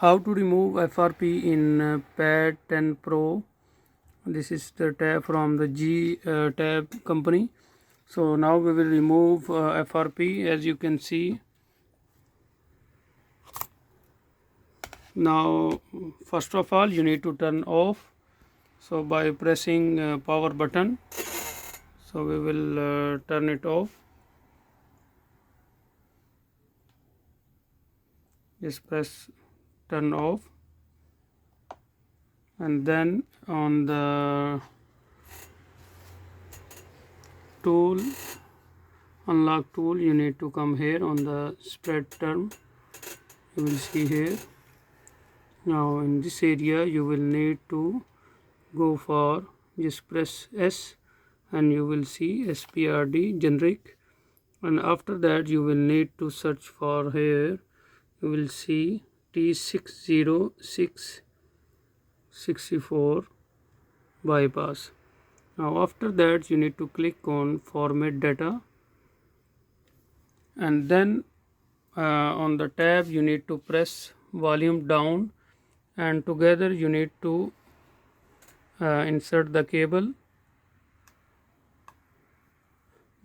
How to remove FRP in Pad 10 Pro. This is the tab from the G tab company. So now we will remove FRP. As you can see, now first of all you need to turn off. So by pressing power button, so we will turn it off. Just press turn off, and then on the tool, unlock tool, you need to come here on the spread term. You will see here. Now in this area you will need to go for, just press S and you will see SPRD generic, and after that you will need to search for here. You will see T60664 bypass. Now after that you need to click on format data, and then on the tab you need to press volume down, and together you need to insert the cable.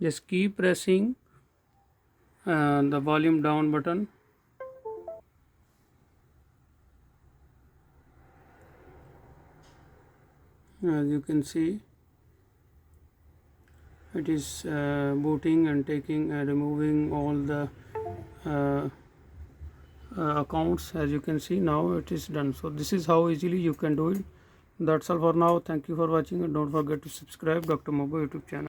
Just keep pressing the volume down button. As you can see, it is booting and taking removing all the accounts. As you can see, now it is done. So this is how easily you can do it. That's all for now. Thank you for watching, and don't forget to subscribe Dr. Mobo YouTube channel.